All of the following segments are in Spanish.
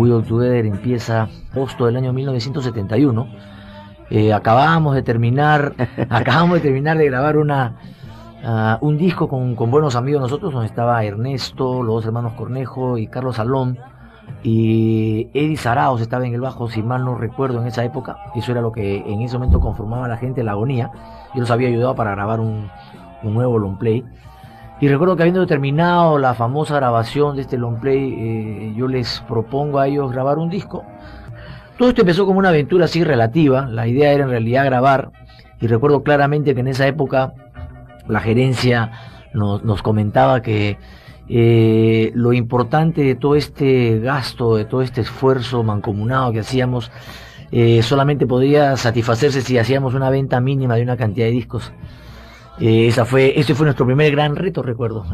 We All Together empieza agosto del año 1971. Acabamos de terminar de grabar un disco con buenos amigos nosotros, donde estaba Ernesto, los dos hermanos Cornejo y Carlos Salón, y Eddie Zaraos estaba en el bajo, si mal no recuerdo, en esa época. Eso era lo que en ese momento conformaba a la gente, La Agonía. Yo los había ayudado para grabar un nuevo long play. Y recuerdo que habiendo terminado la famosa grabación de este long play, yo les propongo a ellos grabar un disco. Todo esto empezó como una aventura así relativa. La idea era en realidad grabar, y recuerdo claramente que en esa época la gerencia nos comentaba que lo importante de todo este gasto, de todo este esfuerzo mancomunado que hacíamos, solamente podía satisfacerse si hacíamos una venta mínima de una cantidad de discos. Ese fue nuestro primer gran reto, recuerdo.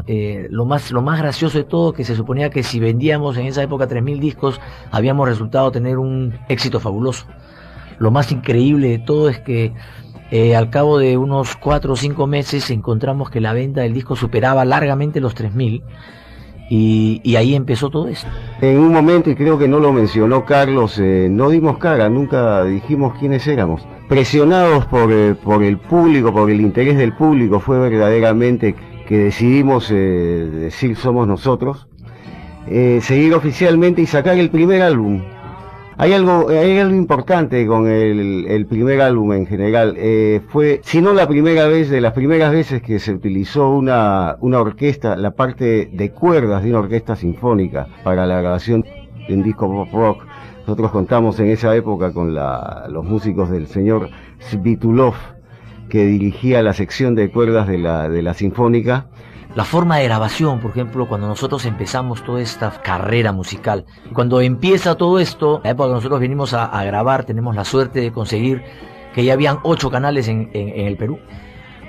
Lo más gracioso de todo, que se suponía que si vendíamos en esa época 3.000 discos, habíamos resultado tener un éxito fabuloso. Lo más increíble de todo es que al cabo de unos 4 o 5 meses encontramos que la venta del disco superaba largamente los 3.000, y ahí empezó todo esto. En un momento, y creo que no lo mencionó Carlos, no dimos cara, nunca dijimos quiénes éramos. Presionados por el público, por el interés del público, fue verdaderamente que decidimos decir somos nosotros, seguir oficialmente y sacar el primer álbum. Hay algo importante con el primer álbum en general. Fue, si no la primera vez, de las primeras veces que se utilizó una orquesta, la parte de cuerdas de una orquesta sinfónica para la grabación de un disco pop rock. Nosotros contamos en esa época con los músicos del señor Svitulov, que dirigía la sección de cuerdas de la sinfónica. La forma de grabación, por ejemplo, cuando nosotros empezamos toda esta carrera musical, cuando empieza todo esto, la época que nosotros venimos a grabar, tenemos la suerte de conseguir que ya habían 8 canales en el Perú.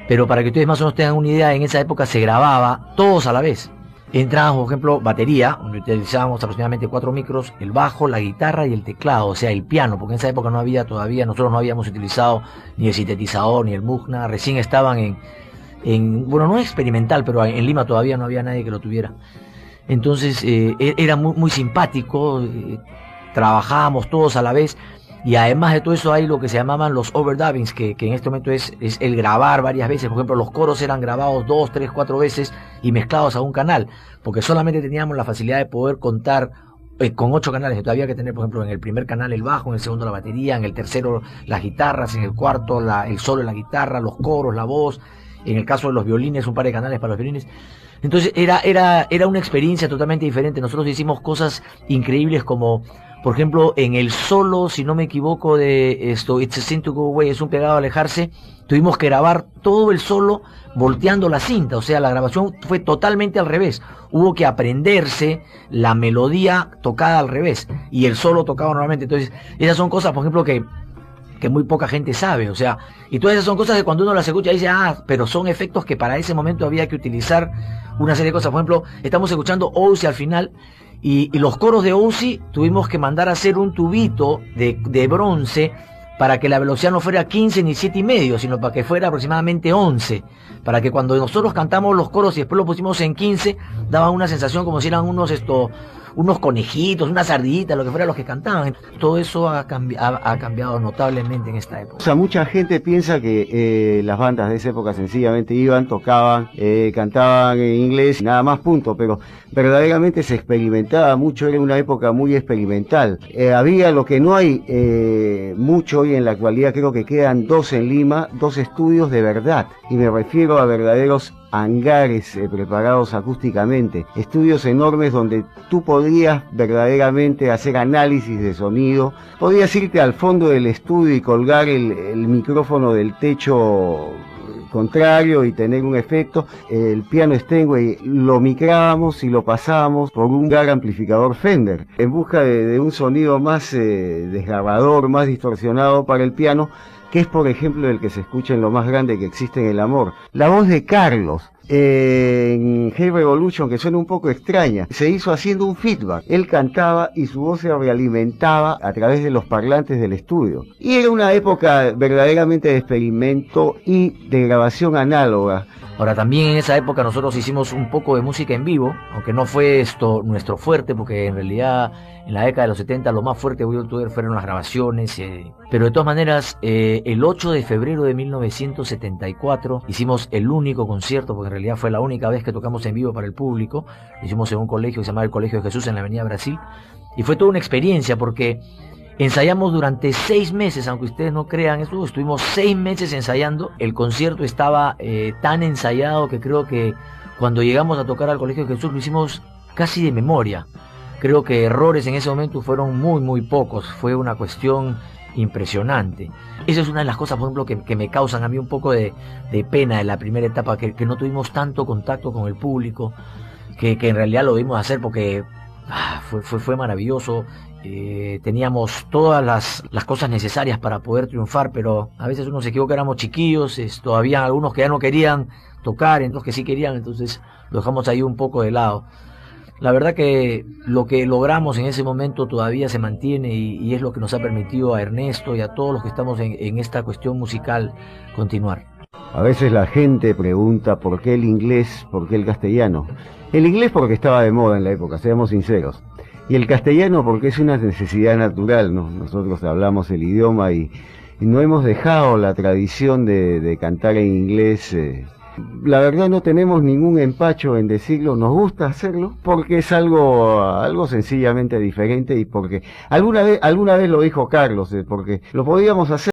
Pero para que ustedes más o menos tengan una idea, en esa época se grababa todos a la vez. Entrábamos, por ejemplo, batería, donde utilizábamos aproximadamente 4 micros, el bajo, la guitarra y el teclado, o sea, el piano, porque en esa época no había todavía, nosotros no habíamos utilizado ni el sintetizador ni el Moog, recién estaban bueno, no experimental, pero en Lima todavía no había nadie que lo tuviera. Entonces era muy simpático, trabajábamos todos a la vez, y además de todo eso hay lo que se llamaban los overdubbings, que en este momento es el grabar varias veces. Por ejemplo, los coros eran grabados 2, 3, 4 veces y mezclados a un canal, porque solamente teníamos la facilidad de poder contar con 8 canales. Entonces había que tener, por ejemplo, en el primer canal el bajo, en el segundo la batería, en el tercero las guitarras, en el cuarto el solo de la guitarra, los coros, la voz. En el caso de los violines, un par de canales para los violines. Entonces era una experiencia totalmente diferente. Nosotros hicimos cosas increíbles, como por ejemplo en el solo, si no me equivoco, de esto, It's a Sin to Go Away, es un pegado a alejarse. Tuvimos que grabar todo el solo volteando la cinta, o sea, la grabación fue totalmente al revés. Hubo que aprenderse la melodía tocada al revés y el solo tocado normalmente. Entonces esas son cosas, por ejemplo, que muy poca gente sabe, o sea, y todas esas son cosas que cuando uno las escucha dice, pero son efectos que para ese momento había que utilizar una serie de cosas. Por ejemplo, estamos escuchando Ozzy al final, y los coros de Ozzy tuvimos que mandar a hacer un tubito de bronce para que la velocidad no fuera 15 ni 7,5, sino para que fuera aproximadamente 11, para que cuando nosotros cantamos los coros y después lo pusimos en 15, daba una sensación como si eran unos conejitos, unas ardillitas, lo que fuera los que cantaban. Todo eso ha cambiado notablemente en esta época. O sea, mucha gente piensa que las bandas de esa época sencillamente iban, tocaban, cantaban en inglés y nada más, punto, pero verdaderamente se experimentaba mucho, era una época muy experimental. Había lo que no hay mucho hoy en la actualidad, creo que quedan 2 en Lima, 2 estudios de verdad, y me refiero a verdaderos hangares preparados acústicamente, estudios enormes donde tú podrías verdaderamente hacer análisis de sonido, podías irte al fondo del estudio y colgar el micrófono del techo contrario y tener un efecto. El piano Steinway lo micrábamos y lo pasábamos por un gran amplificador Fender en busca de un sonido más desgarrador, más distorsionado para el piano, que es por ejemplo el que se escucha en Lo Más Grande que Existe en el Amor. La voz de Carlos en Hey Revolution, que suena un poco extraña, se hizo haciendo un feedback. Él cantaba y su voz se realimentaba a través de los parlantes del estudio. Y era una época verdaderamente de experimento y de grabación análoga. Ahora, también en esa época nosotros hicimos un poco de música en vivo, aunque no fue esto nuestro fuerte, porque en realidad en la década de los 70 lo más fuerte de Will Together fueron las grabaciones, pero de todas maneras, el 8 de febrero de 1974 hicimos el único concierto, porque en realidad fue la única vez que tocamos en vivo para el público. Lo hicimos en un colegio que se llamaba el Colegio de Jesús en la Avenida Brasil, y fue toda una experiencia porque ensayamos durante 6 meses, aunque ustedes no crean eso, estuvimos 6 meses ensayando. El concierto estaba tan ensayado que creo que cuando llegamos a tocar al Colegio de Jesús lo hicimos casi de memoria. Creo que errores en ese momento fueron muy pocos, fue una cuestión impresionante. Esa es una de las cosas, por ejemplo, que me causan a mí un poco de pena en la primera etapa, que no tuvimos tanto contacto con el público, que en realidad lo debimos hacer porque fue maravilloso. Teníamos todas las cosas necesarias para poder triunfar, pero a veces uno se equivoca, éramos chiquillos, había algunos que ya no querían tocar, entonces que sí querían, entonces lo dejamos ahí un poco de lado. La verdad que lo que logramos en ese momento todavía se mantiene y es lo que nos ha permitido a Ernesto y a todos los que estamos en esta cuestión musical continuar. A veces la gente pregunta por qué el inglés, por qué el castellano. El inglés porque estaba de moda en la época, seamos sinceros. Y el castellano porque es una necesidad natural, ¿no? Nosotros hablamos el idioma y no hemos dejado la tradición de cantar en inglés. La verdad no tenemos ningún empacho en decirlo, nos gusta hacerlo porque es algo sencillamente diferente y porque alguna vez lo dijo Carlos, porque lo podíamos hacer.